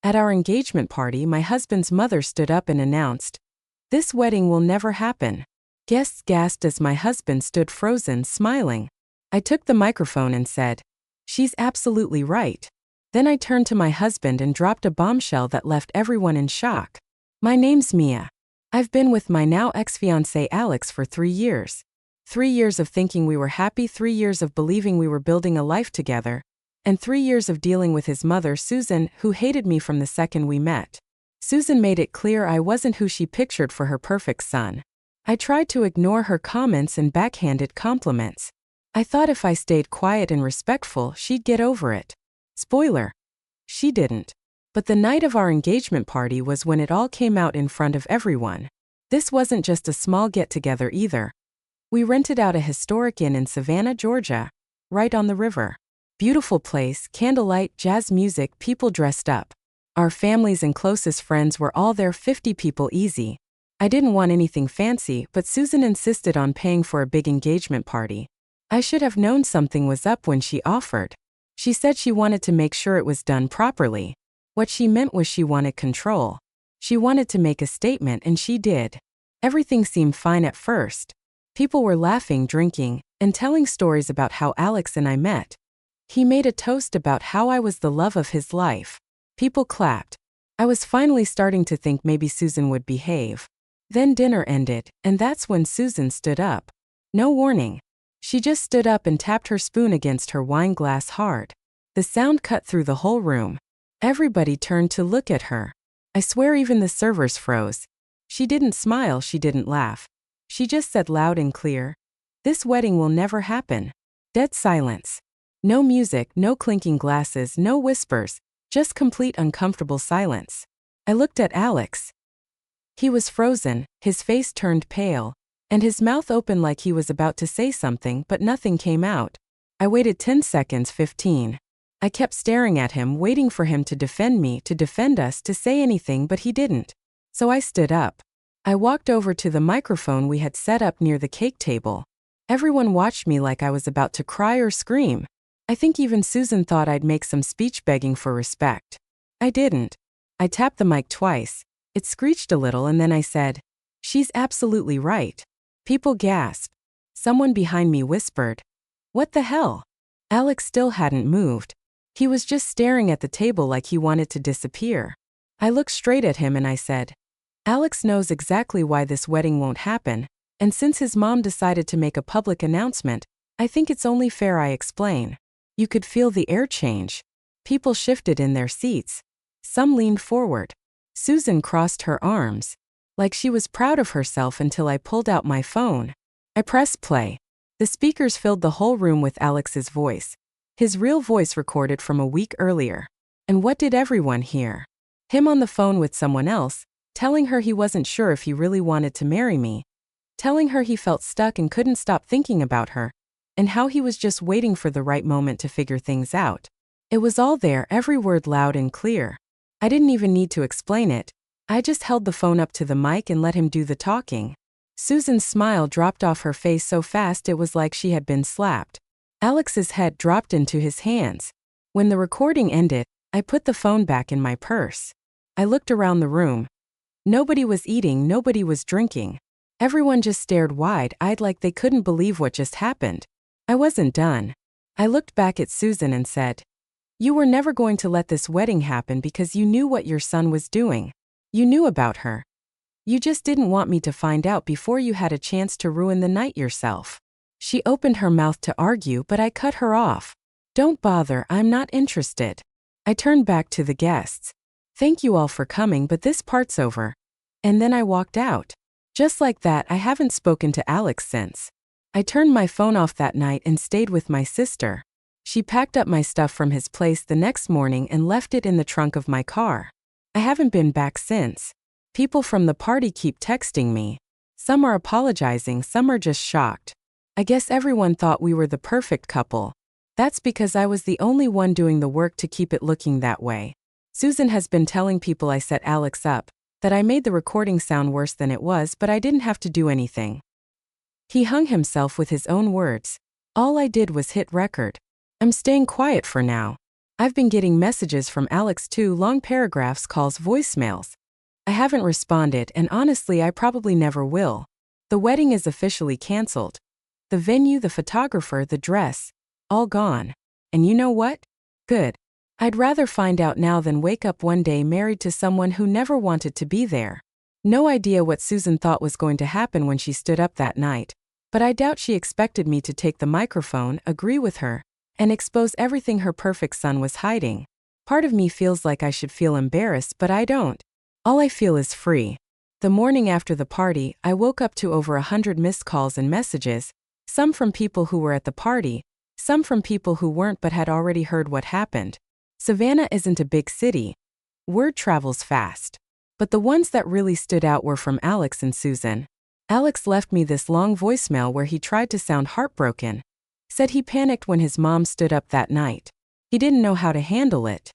At our engagement party, my husband's mother stood up and announced, "This wedding will never happen." Guests gasped as my husband stood frozen, smiling. I took the microphone and said, "She's absolutely right." Then I turned to my husband and dropped a bombshell that left everyone in shock. "My name's Mia. I've been with my now ex-fiancé Alex for 3 years. 3 years of thinking we were happy, 3 years of believing we were building a life together, and 3 years of dealing with his mother, Susan, who hated me from the second we met." Susan made it clear I wasn't who she pictured for her perfect son. I tried to ignore her comments and backhanded compliments. I thought if I stayed quiet and respectful, she'd get over it. Spoiler: she didn't. But the night of our engagement party was when it all came out in front of everyone. This wasn't just a small get-together either. We rented out a historic inn in Savannah, Georgia, right on the river. Beautiful place, candlelight, jazz music, people dressed up. Our families and closest friends were all there, 50 people easy. I didn't want anything fancy, but Susan insisted on paying for a big engagement party. I should have known something was up when she offered. She said she wanted to make sure it was done properly. What she meant was she wanted control. She wanted to make a statement, and she did. Everything seemed fine at first. People were laughing, drinking, and telling stories about how Alex and I met. He made a toast about how I was the love of his life. People clapped. I was finally starting to think maybe Susan would behave. Then dinner ended, and that's when Susan stood up. No warning. She just stood up and tapped her spoon against her wine glass hard. The sound cut through the whole room. Everybody turned to look at her. I swear even the servers froze. She didn't smile, she didn't laugh. She just said loud and clear, "This wedding will never happen." Dead silence. No music, no clinking glasses, no whispers, just complete uncomfortable silence. I looked at Alex. He was frozen, his face turned pale, and his mouth open like he was about to say something, but nothing came out. I waited 10 seconds, 15. I kept staring at him, waiting for him to defend me, to defend us, to say anything, but he didn't. So I stood up. I walked over to the microphone we had set up near the cake table. Everyone watched me like I was about to cry or scream. I think even Susan thought I'd make some speech begging for respect. I didn't. I tapped the mic twice. It screeched a little, and then I said, "She's absolutely right." People gasped. Someone behind me whispered, "What the hell?" Alex still hadn't moved. He was just staring at the table like he wanted to disappear. I looked straight at him and I said, "Alex knows exactly why this wedding won't happen, and since his mom decided to make a public announcement, I think it's only fair I explain." You could feel the air change. People shifted in their seats. Some leaned forward. Susan crossed her arms, like she was proud of herself, until I pulled out my phone. I pressed play. The speakers filled the whole room with Alex's voice. His real voice recorded from a week earlier. And what did everyone hear? Him on the phone with someone else, telling her he wasn't sure if he really wanted to marry me. Telling her he felt stuck and couldn't stop thinking about her. And how he was just waiting for the right moment to figure things out. It was all there, every word loud and clear. I didn't even need to explain it. I just held the phone up to the mic and let him do the talking. Susan's smile dropped off her face so fast it was like she had been slapped. Alex's head dropped into his hands. When the recording ended, I put the phone back in my purse. I looked around the room. Nobody was eating, nobody was drinking. Everyone just stared wide-eyed like they couldn't believe what just happened. I wasn't done. I looked back at Susan and said, "You were never going to let this wedding happen because you knew what your son was doing. You knew about her. You just didn't want me to find out before you had a chance to ruin the night yourself." She opened her mouth to argue, but I cut her off. "Don't bother, I'm not interested." I turned back to the guests. "Thank you all for coming, but this part's over." And then I walked out. Just like that, I haven't spoken to Alex since. I turned my phone off that night and stayed with my sister. She packed up my stuff from his place the next morning and left it in the trunk of my car. I haven't been back since. People from the party keep texting me. Some are apologizing, some are just shocked. I guess everyone thought we were the perfect couple. That's because I was the only one doing the work to keep it looking that way. Susan has been telling people I set Alex up, that I made the recording sound worse than it was, but I didn't have to do anything. He hung himself with his own words. All I did was hit record. I'm staying quiet for now. I've been getting messages from Alex too, long paragraphs, calls, voicemails. I haven't responded, and honestly I probably never will. The wedding is officially cancelled. The venue, the photographer, the dress, all gone. And you know what? Good. I'd rather find out now than wake up one day married to someone who never wanted to be there. No idea what Susan thought was going to happen when she stood up that night, but I doubt she expected me to take the microphone, agree with her, and expose everything her perfect son was hiding. Part of me feels like I should feel embarrassed, but I don't. All I feel is free. The morning after the party, I woke up to over 100 missed calls and messages, some from people who were at the party, some from people who weren't but had already heard what happened. Savannah isn't a big city. Word travels fast. But the ones that really stood out were from Alex and Susan. Alex left me this long voicemail where he tried to sound heartbroken. Said he panicked when his mom stood up that night. He didn't know how to handle it.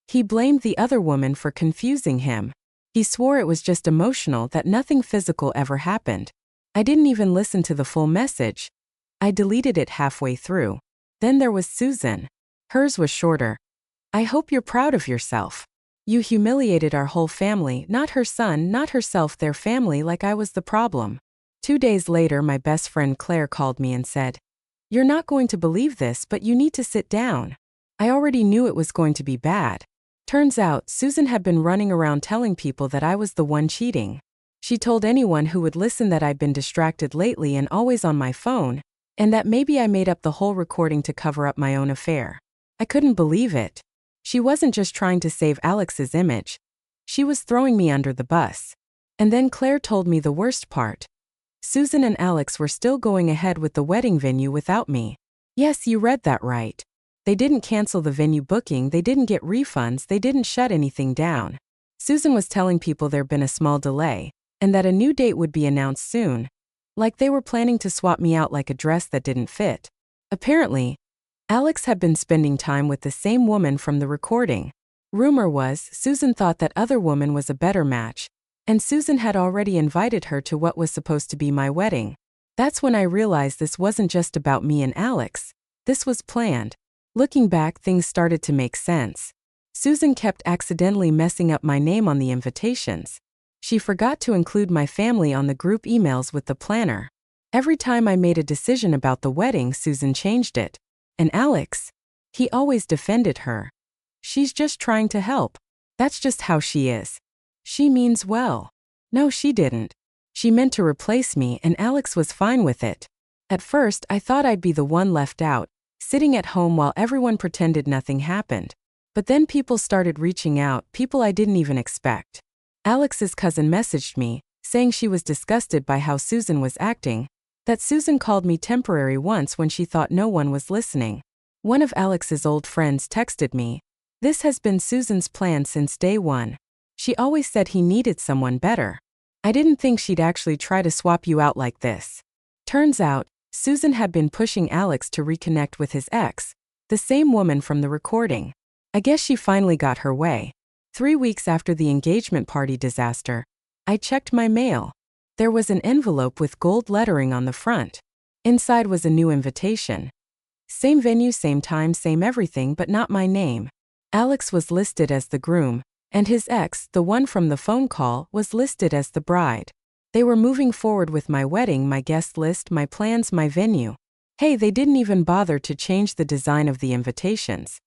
He blamed the other woman for confusing him. He swore it was just emotional, that nothing physical ever happened. I didn't even listen to the full message. I deleted it halfway through. Then there was Susan. Hers was shorter. I hope you're proud of yourself. You humiliated our whole family, not her son, not herself, their family, like I was the problem. 2 days later, my best friend Claire called me and said, "You're not going to believe this, but you need to sit down." I already knew it was going to be bad. Turns out, Susan had been running around telling people that I was the one cheating. She told anyone who would listen that I'd been distracted lately and always on my phone, and that maybe I made up the whole recording to cover up my own affair. I couldn't believe it. She wasn't just trying to save Alex's image. She was throwing me under the bus. And then Claire told me the worst part. Susan and Alex were still going ahead with the wedding venue without me. Yes, you read that right. They didn't cancel the venue booking, they didn't get refunds, they didn't shut anything down. Susan was telling people there'd been a small delay, and that a new date would be announced soon. Like they were planning to swap me out like a dress that didn't fit. Apparently, Alex had been spending time with the same woman from the recording. Rumor was, Susan thought that other woman was a better match, and Susan had already invited her to what was supposed to be my wedding. That's when I realized this wasn't just about me and Alex. This was planned. Looking back, things started to make sense. Susan kept accidentally messing up my name on the invitations. She forgot to include my family on the group emails with the planner. Every time I made a decision about the wedding, Susan changed it. And Alex? He always defended her. She's just trying to help. That's just how she is. She means well. No, she didn't. She meant to replace me, and Alex was fine with it. At first, I thought I'd be the one left out, sitting at home while everyone pretended nothing happened. But then people started reaching out, people I didn't even expect. Alex's cousin messaged me, saying she was disgusted by how Susan was acting, that Susan called me temporary once when she thought no one was listening. One of Alex's old friends texted me, "This has been Susan's plan since day one. She always said he needed someone better. I didn't think she'd actually try to swap you out like this." Turns out, Susan had been pushing Alex to reconnect with his ex, the same woman from the recording. I guess she finally got her way. 3 weeks after the engagement party disaster, I checked my mail. There was an envelope with gold lettering on the front. Inside was a new invitation. Same venue, same time, same everything, but not my name. Alex was listed as the groom, and his ex, the one from the phone call, was listed as the bride. They were moving forward with my wedding, my guest list, my plans, my venue. Hey, they didn't even bother to change the design of the invitations.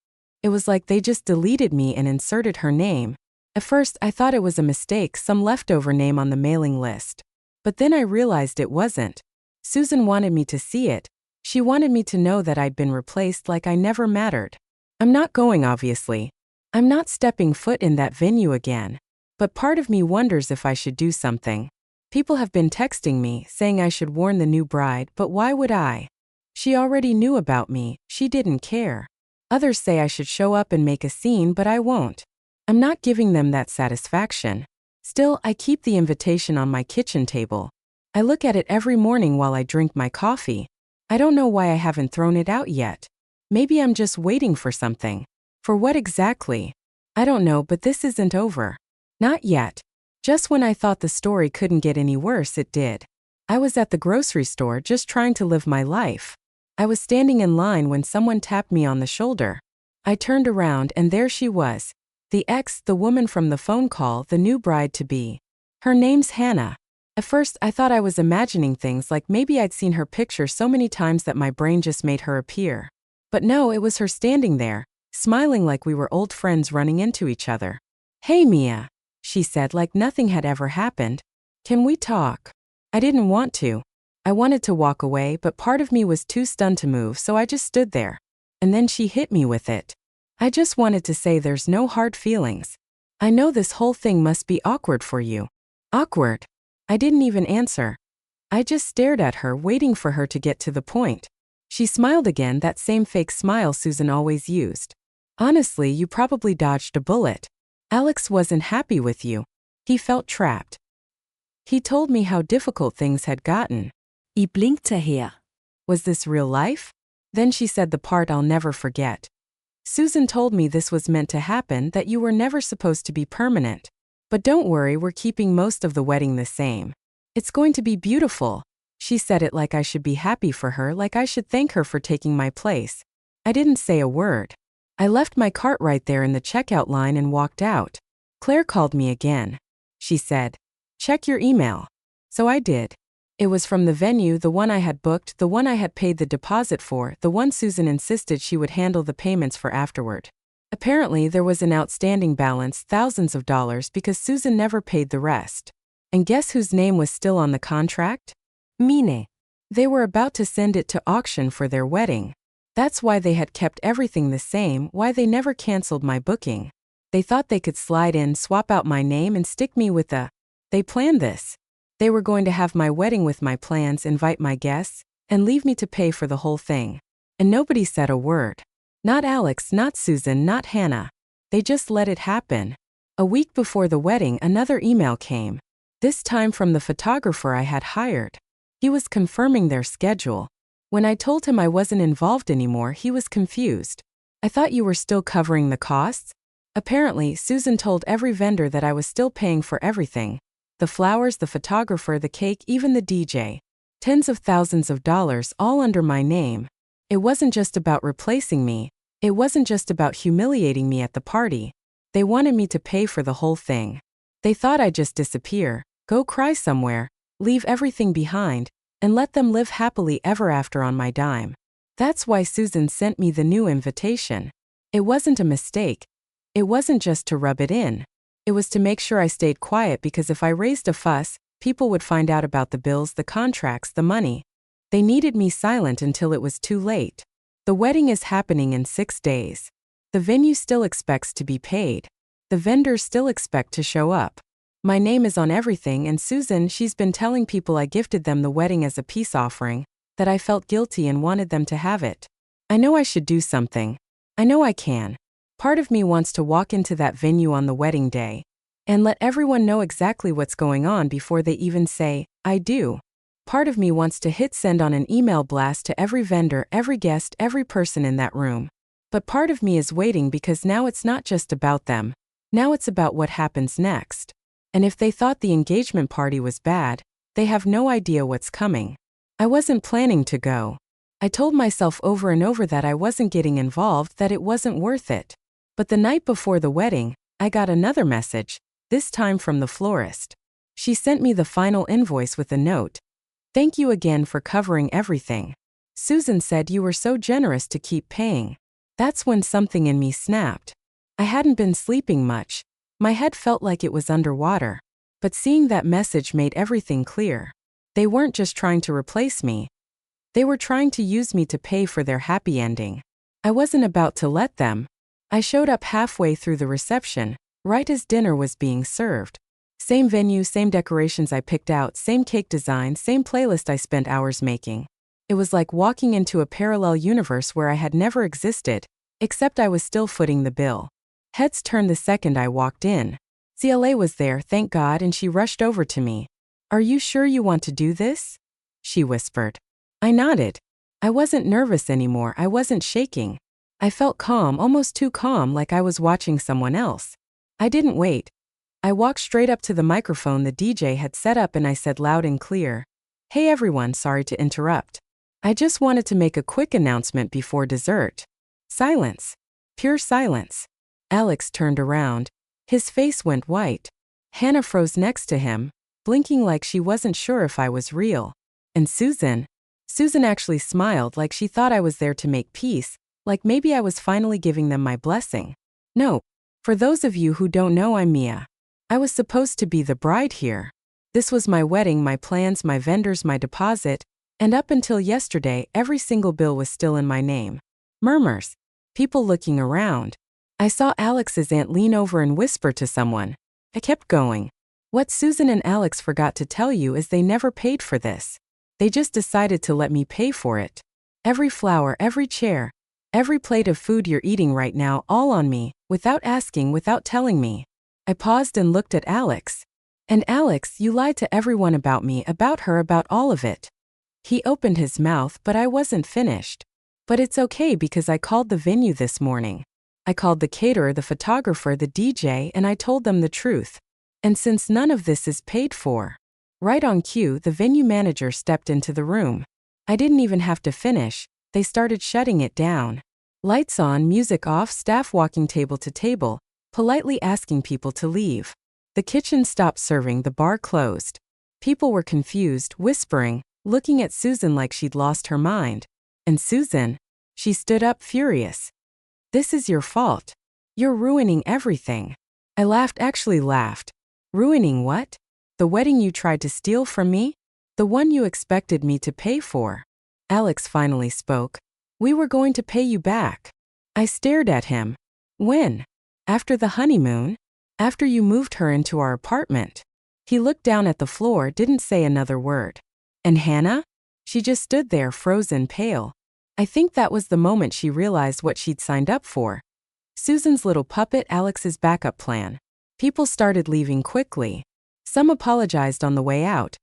It was like they just deleted me and inserted her name. At first, I thought it was a mistake, some leftover name on the mailing list. But then I realized it wasn't. Susan wanted me to see it. She wanted me to know that I'd been replaced, like I never mattered. I'm not going, obviously. I'm not stepping foot in that venue again. But part of me wonders if I should do something. People have been texting me, saying I should warn the new bride, but why would I? She already knew about me, she didn't care. Others say I should show up and make a scene, but I won't. I'm not giving them that satisfaction. Still, I keep the invitation on my kitchen table. I look at it every morning while I drink my coffee. I don't know why I haven't thrown it out yet. Maybe I'm just waiting for something. For what exactly? I don't know, but this isn't over. Not yet. Just when I thought the story couldn't get any worse, it did. I was at the grocery store just trying to live my life. I was standing in line when someone tapped me on the shoulder. I turned around and there she was. The ex, the woman from the phone call, the new bride-to-be. Her name's Hannah. At first I thought I was imagining things, like maybe I'd seen her picture so many times that my brain just made her appear. But no, it was her standing there, smiling like we were old friends running into each other. "Hey Mia," she said like nothing had ever happened. "Can we talk?" I didn't want to. I wanted to walk away, but part of me was too stunned to move, so I just stood there. And then she hit me with it. "I just wanted to say there's no hard feelings. I know this whole thing must be awkward for you." Awkward? I didn't even answer. I just stared at her, waiting for her to get to the point. She smiled again, that same fake smile Susan always used. "Honestly, you probably dodged a bullet. Alex wasn't happy with you. He felt trapped. He told me how difficult things had gotten." I blinkte her. Was this real life? Then she said the part I'll never forget. "Susan told me this was meant to happen, that you were never supposed to be permanent. But don't worry, we're keeping most of the wedding the same. It's going to be beautiful." She said it like I should be happy for her, like I should thank her for taking my place. I didn't say a word. I left my cart right there in the checkout line and walked out. Claire called me again. She said, "Check your email." So I did. It was from the venue, the one I had booked, the one I had paid the deposit for, the one Susan insisted she would handle the payments for afterward. Apparently there was an outstanding balance, thousands of dollars, because Susan never paid the rest. And guess whose name was still on the contract? Mine. They were about to send it to auction for their wedding. That's why they had kept everything the same, why they never canceled my booking. They thought they could slide in, swap out my name, and stick me with a... They planned this. They were going to have my wedding with my plans, invite my guests, and leave me to pay for the whole thing. And nobody said a word. Not Alex, not Susan, not Hannah. They just let it happen. A week before the wedding, another email came. This time from the photographer I had hired. He was confirming their schedule. When I told him I wasn't involved anymore, he was confused. "I thought you were still covering the costs?" Apparently, Susan told every vendor that I was still paying for everything. The flowers, the photographer, the cake, even the DJ. Tens of thousands of dollars, all under my name. It wasn't just about replacing me. It wasn't just about humiliating me at the party. They wanted me to pay for the whole thing. They thought I'd just disappear, go cry somewhere, leave everything behind, and let them live happily ever after on my dime. That's why Susan sent me the new invitation. It wasn't a mistake. It wasn't just to rub it in. It was to make sure I stayed quiet, because if I raised a fuss, people would find out about the bills, the contracts, the money. They needed me silent until it was too late. The wedding is happening in 6 days. The venue still expects to be paid. The vendors still expect to show up. My name is on everything, and Susan, she's been telling people I gifted them the wedding as a peace offering, that I felt guilty and wanted them to have it. I know I should do something. I know I can. Part of me wants to walk into that venue on the wedding day and let everyone know exactly what's going on before they even say, "I do." Part of me wants to hit send on an email blast to every vendor, every guest, every person in that room. But part of me is waiting, because now it's not just about them. Now it's about what happens next. And if they thought the engagement party was bad, they have no idea what's coming. I wasn't planning to go. I told myself over and over that I wasn't getting involved, that it wasn't worth it. But the night before the wedding, I got another message, this time from the florist. She sent me the final invoice with a note. "Thank you again for covering everything. Susan said you were so generous to keep paying." That's when something in me snapped. I hadn't been sleeping much. My head felt like it was underwater. But seeing that message made everything clear. They weren't just trying to replace me. They were trying to use me to pay for their happy ending. I wasn't about to let them. I showed up halfway through the reception, right as dinner was being served. Same venue, same decorations I picked out, same cake design, same playlist I spent hours making. It was like walking into a parallel universe where I had never existed, except I was still footing the bill. Heads turned the second I walked in. CLA was there, thank God, and she rushed over to me. "Are you sure you want to do this?" she whispered. I nodded. I wasn't nervous anymore, I wasn't shaking. I felt calm, almost too calm, like I was watching someone else. I didn't wait. I walked straight up to the microphone the DJ had set up, and I said loud and clear, "Hey everyone, sorry to interrupt. I just wanted to make a quick announcement before dessert." Silence. Pure silence. Alex turned around. His face went white. Hannah froze next to him, blinking like she wasn't sure if I was real. And Susan actually smiled like she thought I was there to make peace, like maybe I was finally giving them my blessing. No. For those of you who don't know, I'm Mia. I was supposed to be the bride here. This was my wedding, my plans, my vendors, my deposit, and up until yesterday, every single bill was still in my name. Murmurs. People looking around. I saw Alex's aunt lean over and whisper to someone. I kept going. What Susan and Alex forgot to tell you is they never paid for this. They just decided to let me pay for it. Every flower, every chair, every plate of food you're eating right now, all on me, without asking, without telling me. I paused and looked at Alex. And Alex, you lied to everyone about me, about her, about all of it. He opened his mouth, but I wasn't finished. But it's okay because I called the venue this morning. I called the caterer, the photographer, the DJ, and I told them the truth. And since none of this is paid for. Right on cue, the venue manager stepped into the room. I didn't even have to finish. They started shutting it down. Lights on, music off, staff walking table to table, politely asking people to leave. The kitchen stopped serving, the bar closed. People were confused, whispering, looking at Susan like she'd lost her mind. And Susan, she stood up furious. This is your fault. You're ruining everything. I laughed, actually laughed. Ruining what? The wedding you tried to steal from me? The one you expected me to pay for? Alex finally spoke. We were going to pay you back. I stared at him. When? After the honeymoon? After you moved her into our apartment? He looked down at the floor, didn't say another word. And Hannah? She just stood there, frozen, pale. I think that was the moment she realized what she'd signed up for. Susan's little puppet, Alex's backup plan. People started leaving quickly. Some apologized on the way out.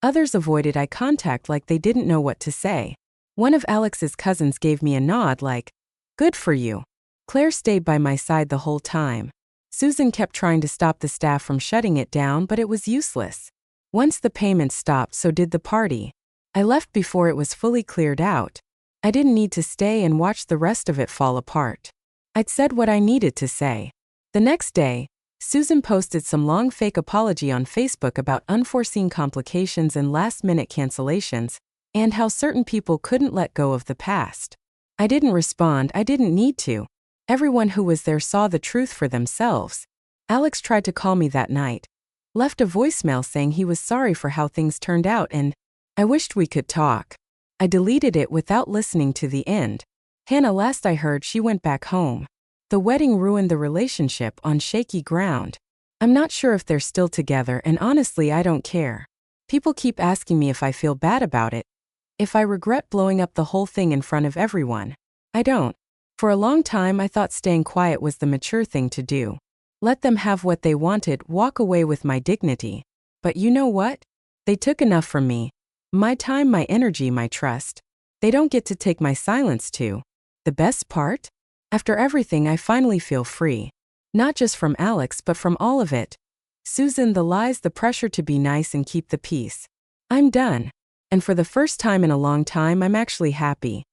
Others avoided eye contact like they didn't know what to say. One of Alex's cousins gave me a nod like, good for you. Claire stayed by my side the whole time. Susan kept trying to stop the staff from shutting it down, but it was useless. Once the payments stopped, so did the party. I left before it was fully cleared out. I didn't need to stay and watch the rest of it fall apart. I'd said what I needed to say. The next day, Susan posted some long fake apology on Facebook about unforeseen complications and last-minute cancellations, and how certain people couldn't let go of the past. I didn't respond, I didn't need to. Everyone who was there saw the truth for themselves. Alex tried to call me that night. Left a voicemail saying he was sorry for how things turned out and I wished we could talk. I deleted it without listening to the end. Hannah, last I heard, she went back home. The wedding ruined the relationship on shaky ground. I'm not sure if they're still together, and honestly, I don't care. People keep asking me if I feel bad about it. If I regret blowing up the whole thing in front of everyone. I don't. For a long time, I thought staying quiet was the mature thing to do. Let them have what they wanted, walk away with my dignity. But you know what? They took enough from me. My time, my energy, my trust. They don't get to take my silence too. The best part? After everything, I finally feel free. Not just from Alex, but from all of it. Susan, the lies, the pressure to be nice and keep the peace. I'm done. And for the first time in a long time, I'm actually happy.